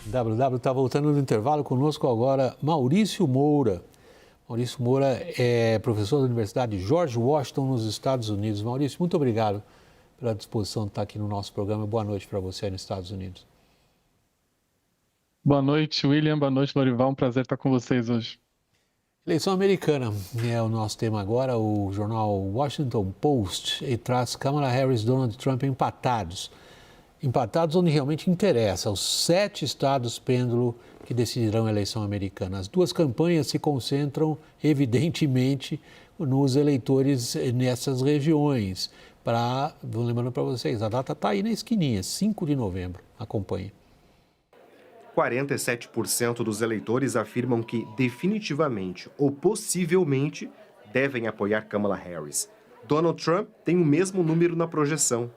WW está voltando no intervalo, conosco agora Maurício Moura. Maurício Moura é professor da Universidade George Washington nos Estados Unidos. Maurício, muito obrigado pela disposição de estar aqui no nosso programa. Boa noite para você aí nos Estados Unidos. Boa noite, William. Boa noite, Lorival. Um prazer estar com vocês hoje. Eleição americana é o nosso tema agora. O jornal Washington Post traz Kamala Harris e Donald Trump empatados. Empatados onde realmente interessa, os 7 estados pêndulo que decidirão a eleição americana. As duas campanhas se concentram, evidentemente, nos eleitores nessas regiões. Vou lembrando para vocês, a data está aí na esquininha, 5 de novembro. Acompanhe. 47% dos eleitores afirmam que definitivamente ou possivelmente devem apoiar Kamala Harris. Donald Trump tem o mesmo número na projeção.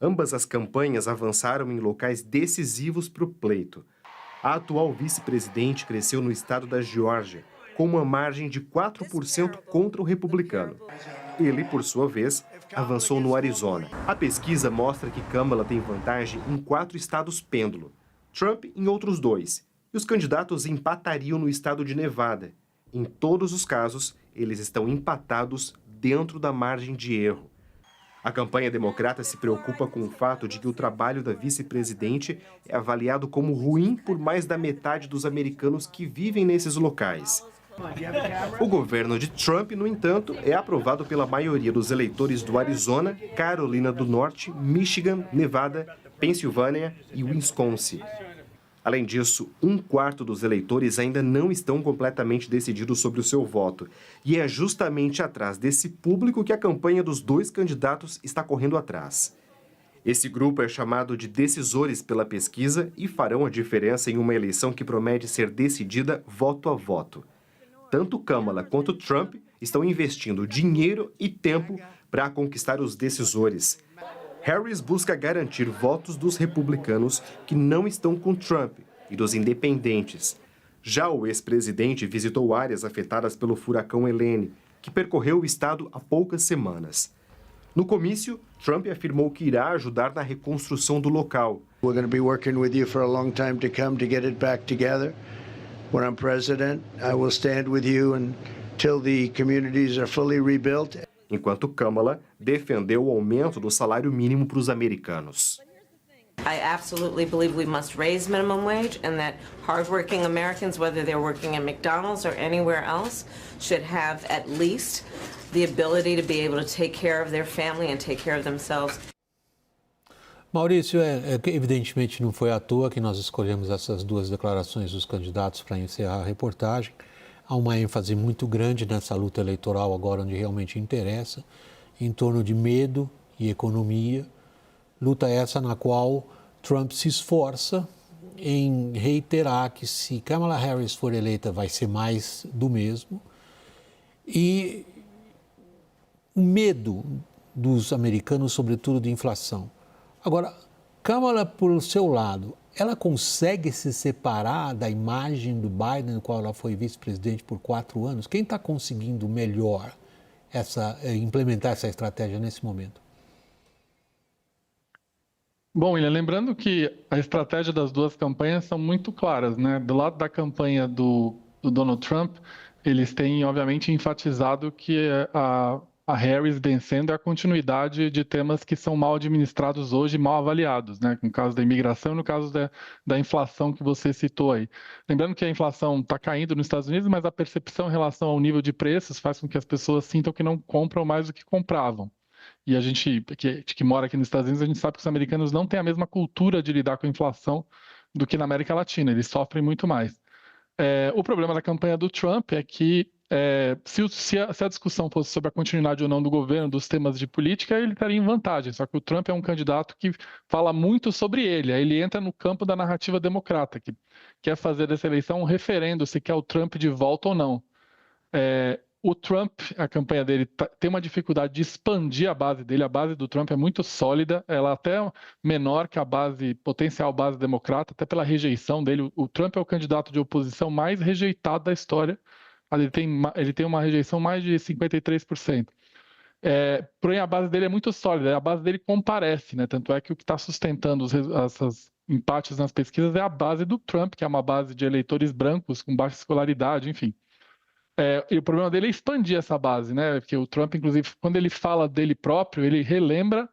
Ambas as campanhas avançaram em locais decisivos para o pleito. A atual vice-presidente cresceu no estado da Geórgia, com uma margem de 4% contra o republicano. Ele, por sua vez, avançou no Arizona. A pesquisa mostra que Kamala tem vantagem em 4 estados pêndulo, Trump em outros 2, e os candidatos empatariam no estado de Nevada. Em todos os casos, eles estão empatados dentro da margem de erro. A campanha democrata se preocupa com o fato de que o trabalho da vice-presidente é avaliado como ruim por mais da metade dos americanos que vivem nesses locais. O governo de Trump, no entanto, é aprovado pela maioria dos eleitores do Arizona, Carolina do Norte, Michigan, Nevada, Pensilvânia e Wisconsin. Além disso, 1/4 dos eleitores ainda não estão completamente decididos sobre o seu voto. E é justamente atrás desse público que a campanha dos 2 candidatos está correndo atrás. Esse grupo é chamado de decisores pela pesquisa e farão a diferença em uma eleição que promete ser decidida voto a voto. Tanto Kamala quanto Trump estão investindo dinheiro e tempo para conquistar os decisores. Harris busca garantir votos dos republicanos que não estão com Trump e dos independentes. Já o ex-presidente visitou áreas afetadas pelo furacão Helene, que percorreu o estado há poucas semanas. No comício, Trump afirmou que irá ajudar na reconstrução do local. We're going to be working with you for a long time to come to get it back together. When I'm president, I will stand with you until the communities are fully rebuilt. Enquanto Kamala defendeu o aumento do salário mínimo para os americanos. I absolutely believe we must raise minimum wage and that hardworking Americans, whether they're working at McDonald's or anywhere else, should have at least the ability to be able to take care of their family and take care of themselves. Maurício, evidentemente não foi à toa que nós escolhemos essas 2 declarações dos candidatos para encerrar a reportagem. Há uma ênfase muito grande nessa luta eleitoral agora onde realmente interessa, em torno de medo e economia. Luta essa na qual Trump se esforça em reiterar que se Kamala Harris for eleita vai ser mais do mesmo. E o medo dos americanos, sobretudo de inflação. Agora, Kamala, por seu lado, ela consegue se separar da imagem do Biden, no qual ela foi vice-presidente por 4 anos? Quem está conseguindo melhor implementar essa estratégia nesse momento? Bom, William, lembrando que a estratégia das 2 campanhas são muito claras, né? Do lado da campanha do Donald Trump, eles têm, obviamente, enfatizado que a Harris vencendo é a continuidade de temas que são mal administrados hoje, mal avaliados, né? No caso da imigração e no caso da inflação que você citou aí. Lembrando que a inflação está caindo nos Estados Unidos, mas a percepção em relação ao nível de preços faz com que as pessoas sintam que não compram mais do que compravam. E a gente que mora aqui nos Estados Unidos, a gente sabe que os americanos não têm a mesma cultura de lidar com a inflação do que na América Latina, eles sofrem muito mais. O problema da campanha do Trump é que se a discussão fosse sobre a continuidade ou não do governo, dos temas de política, ele estaria em vantagem. Só que o Trump é um candidato que fala muito sobre ele. Aí ele entra no campo da narrativa democrata, que quer fazer dessa eleição um referendo se quer o Trump de volta ou não. O Trump, a campanha dele tem uma dificuldade de expandir a base dele. A base do Trump é muito sólida, ela é até menor que a potencial base democrata, até pela rejeição dele. O Trump é o candidato de oposição mais rejeitado da história. Ele tem uma rejeição mais de 53%. Porém, a base dele é muito sólida, a base dele comparece, né? Tanto é que o que está sustentando empates nas pesquisas é a base do Trump, que é uma base de eleitores brancos com baixa escolaridade, enfim. E o problema dele é expandir essa base, né? Porque o Trump, inclusive, quando ele fala dele próprio, ele relembra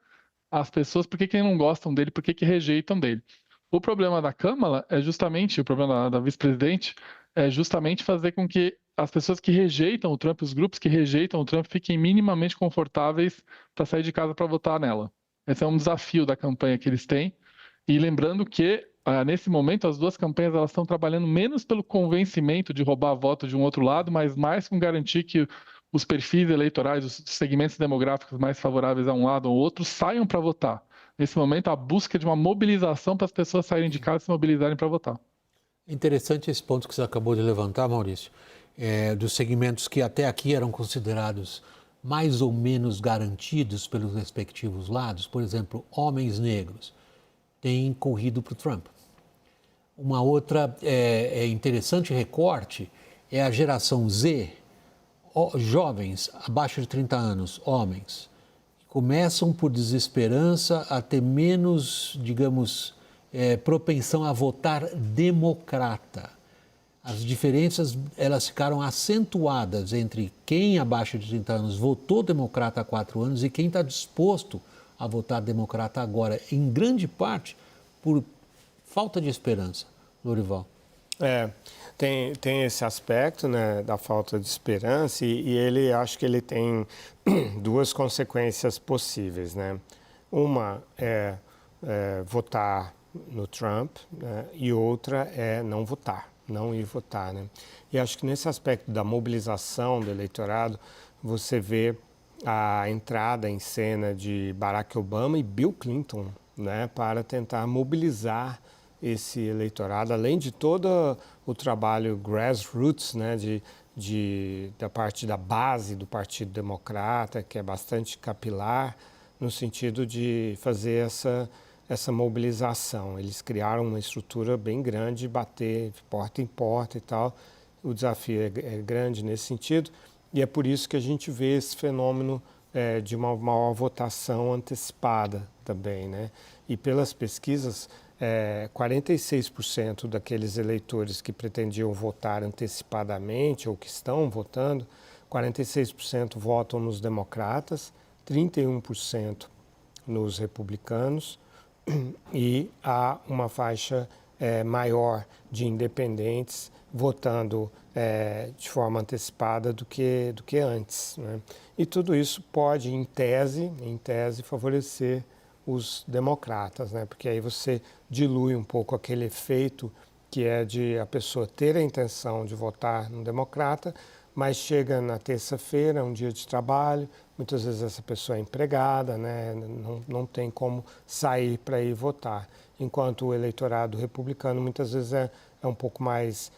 as pessoas por que não gostam dele, por que rejeitam dele. O problema da Câmara é justamente, o problema da vice-presidente é justamente fazer com que as pessoas que rejeitam o Trump, os grupos que rejeitam o Trump, fiquem minimamente confortáveis para sair de casa para votar nela. Esse é um desafio da campanha que eles têm. E lembrando que, nesse momento, as duas campanhas elas estão trabalhando menos pelo convencimento de roubar voto de um outro lado, mas mais com garantir que os perfis eleitorais, os segmentos demográficos mais favoráveis a um lado ou outro saiam para votar. Nesse momento, a busca de uma mobilização para as pessoas saírem de casa e se mobilizarem para votar. Interessante esse ponto que você acabou de levantar, Maurício, dos segmentos que até aqui eram considerados mais ou menos garantidos pelos respectivos lados. Por exemplo, homens negros têm corrido para o Trump. Uma outra interessante recorte é a geração Z, jovens abaixo de 30 anos, homens, que começam por desesperança a ter menos, digamos, propensão a votar democrata. As diferenças elas ficaram acentuadas entre quem abaixo de 30 anos votou democrata há 4 anos e quem está disposto a votar democrata agora, em grande parte por falta de esperança. Lorival. Tem esse aspecto, né, da falta de esperança e ele, acho que ele tem duas consequências possíveis, né? Uma é votar no Trump, né, e outra é não votar, não ir votar, né? E acho que nesse aspecto da mobilização do eleitorado, você vê a entrada em cena de Barack Obama e Bill Clinton, né, para tentar mobilizar esse eleitorado, além de todo o trabalho grassroots, né, da parte da base do Partido Democrata, que é bastante capilar, no sentido de fazer essa mobilização. Eles criaram uma estrutura bem grande, bater de porta em porta e tal. O desafio é grande nesse sentido, e é por isso que a gente vê esse fenômeno de uma maior votação antecipada também, né? E pelas pesquisas, 46% daqueles eleitores que pretendiam votar antecipadamente ou que estão votando, 46% votam nos democratas, 31% nos republicanos e há uma faixa maior de independentes votando de forma antecipada do que antes, né? E tudo isso pode, em tese, favorecer os democratas, né? Porque aí você dilui um pouco aquele efeito que é de a pessoa ter a intenção de votar no democrata, mas chega na terça-feira, um dia de trabalho, muitas vezes essa pessoa é empregada, né? Não tem como sair para ir votar. Enquanto o eleitorado republicano muitas vezes é um pouco mais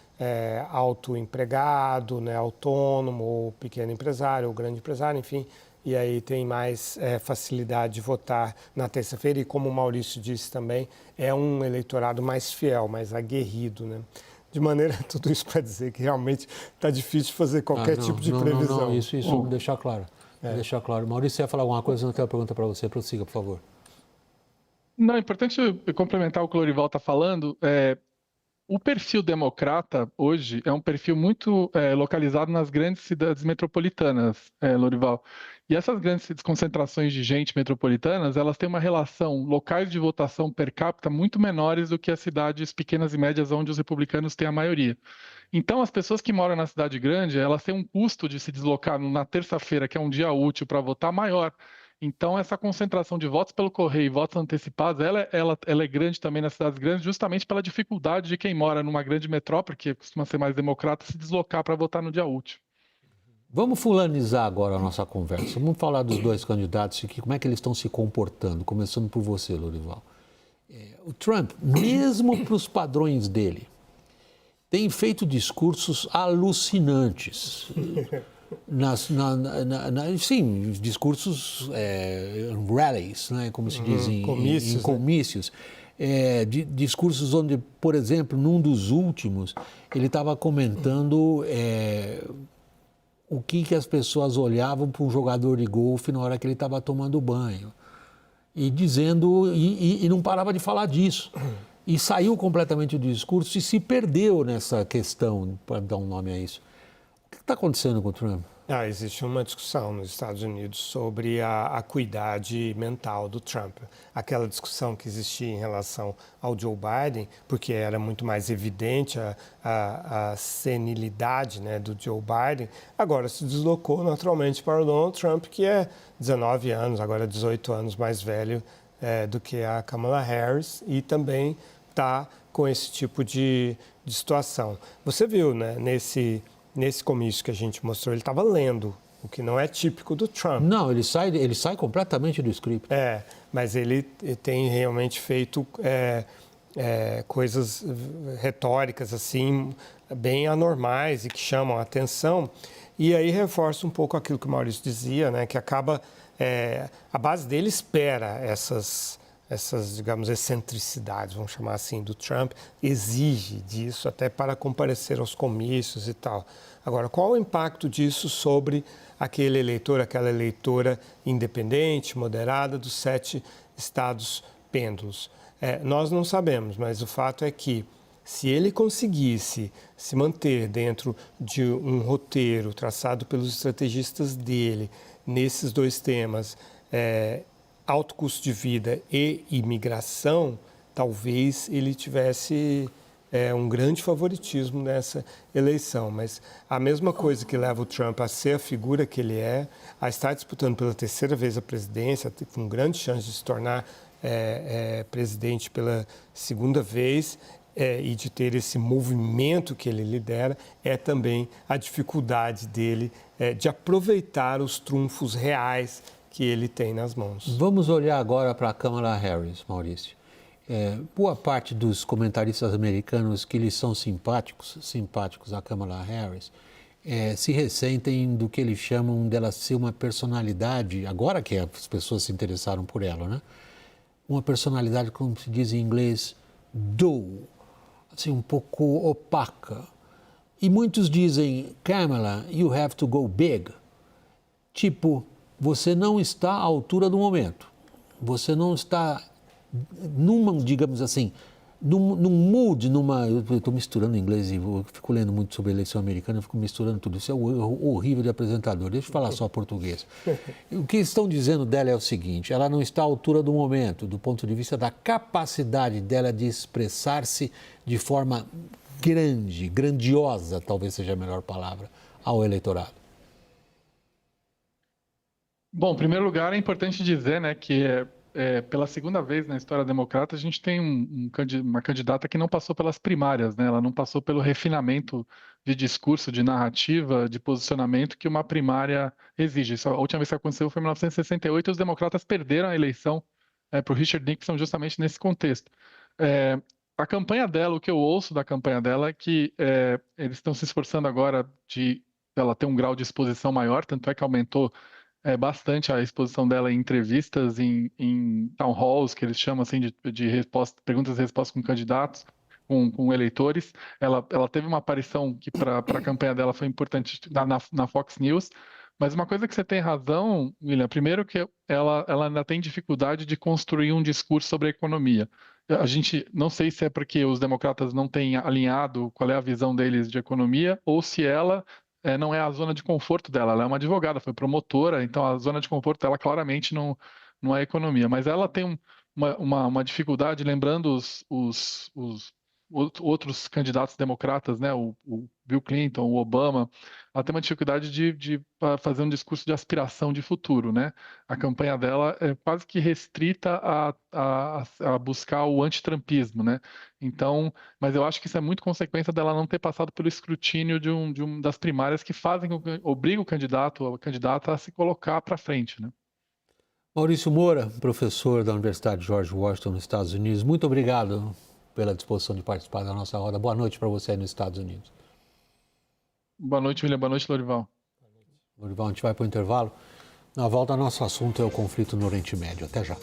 autoempregado, né? Autônomo, ou pequeno empresário, ou grande empresário, enfim, e aí tem mais facilidade de votar na terça-feira e, como o Maurício disse também, é um eleitorado mais fiel, mais aguerrido, né? De maneira, tudo isso para dizer que realmente está difícil fazer qualquer tipo de previsão. Não, isso vamos deixar claro. Deixar claro. Maurício, você ia falar alguma coisa? Eu não tenho uma pergunta para você. Prossiga, por favor. Não, é importante complementar o que o Lorival está falando. O perfil democrata hoje é um perfil muito localizado nas grandes cidades metropolitanas, Lorival. E essas grandes concentrações de gente metropolitanas, elas têm uma relação locais de votação per capita muito menores do que as cidades pequenas e médias onde os republicanos têm a maioria. Então, as pessoas que moram na cidade grande, elas têm um custo de se deslocar na terça-feira, que é um dia útil para votar, maior. Então, essa concentração de votos pelo correio e votos antecipados, ela é grande também nas cidades grandes, justamente pela dificuldade de quem mora numa grande metrópole, que costuma ser mais democrata, se deslocar para votar no dia útil. Vamos fulanizar agora a nossa conversa. Vamos falar dos dois candidatos e como é que eles estão se comportando, começando por você, Lorival. O Trump, mesmo para os padrões dele, tem feito discursos alucinantes. Sim, discursos, rallies, né, como se diz em comícios. Discursos onde, por exemplo, num dos últimos, ele estava comentando o que as pessoas olhavam para um jogador de golfe na hora que ele estava tomando banho. E dizendo, e não parava de falar disso. e saiu completamente do discurso e se perdeu nessa questão, para dar um nome a isso. O que está acontecendo com o Trump? Existe uma discussão nos Estados Unidos sobre a acuidade mental do Trump. Aquela discussão que existia em relação ao Joe Biden, porque era muito mais evidente a senilidade, né, do Joe Biden, agora se deslocou naturalmente para o Donald Trump, que é 19 anos, agora 18 anos mais velho do que a Kamala Harris, e também está com esse tipo de situação. Você viu, né, nesse comício que a gente mostrou, ele estava lendo, o que não é típico do Trump. Não, ele sai completamente do script. Mas ele tem realmente feito coisas retóricas assim, bem anormais e que chamam a atenção. E aí reforça um pouco aquilo que o Maurício dizia, né, que acaba... a base dele espera essas, digamos, excentricidades, vamos chamar assim, do Trump, exige disso até para comparecer aos comícios e tal. Agora, qual o impacto disso sobre aquele eleitor, aquela eleitora independente, moderada dos 7 estados pêndulos? Nós não sabemos, mas o fato é que se ele conseguisse se manter dentro de um roteiro traçado pelos estrategistas dele, nesses 2 temas, alto custo de vida e imigração, talvez ele tivesse um grande favoritismo nessa eleição. Mas a mesma coisa que leva o Trump a ser a figura que ele é, a estar disputando pela 3ª vez a presidência, com grande chance de se tornar presidente pela 2ª vez, e de ter esse movimento que ele lidera, é também a dificuldade dele de aproveitar os trunfos reais que ele tem nas mãos. Vamos olhar agora para a Kamala Harris, Maurício. Boa parte dos comentaristas americanos que lhes são simpáticos a Kamala Harris, se ressentem do que eles chamam dela ser uma personalidade, agora que as pessoas se interessaram por ela, né? Uma personalidade, como se diz em inglês, dull, assim, um pouco opaca. E muitos dizem, Kamala, you have to go big. Tipo, você não está à altura do momento. Você não está digamos assim, num mood, eu estou misturando inglês e fico lendo muito sobre a eleição americana, eu fico misturando tudo. Isso é horrível de apresentador. Deixa eu falar só português. O que estão dizendo dela é o seguinte, ela não está à altura do momento, do ponto de vista da capacidade dela de expressar-se de forma grandiosa, talvez seja a melhor palavra, ao eleitorado. Bom, em primeiro lugar, é importante dizer, né, que pela 2ª vez na história democrata, a gente tem uma candidata que não passou pelas primárias, né? Ela não passou pelo refinamento de discurso, de narrativa, de posicionamento que uma primária exige. A última vez que aconteceu foi em 1968 e os democratas perderam a eleição para o Richard Nixon justamente nesse contexto. A campanha dela, o que eu ouço da campanha dela é que eles estão se esforçando agora de ela ter um grau de exposição maior, tanto é que aumentou bastante a exposição dela em entrevistas, em town halls, que eles chamam assim de perguntas e respostas com candidatos, com eleitores. Ela teve uma aparição que para a campanha dela foi importante na Fox News, mas uma coisa que você tem razão, William, primeiro que ela ainda tem dificuldade de construir um discurso sobre a economia. A gente não sei se é porque os democratas não têm alinhado qual é a visão deles de economia, ou se ela não é a zona de conforto dela, ela é uma advogada, foi promotora, então a zona de conforto dela claramente não é economia, mas ela tem uma dificuldade, lembrando os outros candidatos democratas, né, o Bill Clinton, o Obama, ela tem uma dificuldade de fazer um discurso de aspiração de futuro, né? A campanha dela é quase que restrita a buscar o antitrampismo, né? Então, mas eu acho que isso é muito consequência dela não ter passado pelo escrutínio das primárias que obriga o candidato ou a candidata a se colocar para frente, né? Maurício Moura, professor da Universidade George Washington, nos Estados Unidos, muito obrigado pela disposição de participar da nossa roda. Boa noite para você aí nos Estados Unidos. Boa noite, William. Boa noite, Lorival. Lorival, a gente vai para o intervalo. Na volta, nosso assunto é o conflito no Oriente Médio. Até já.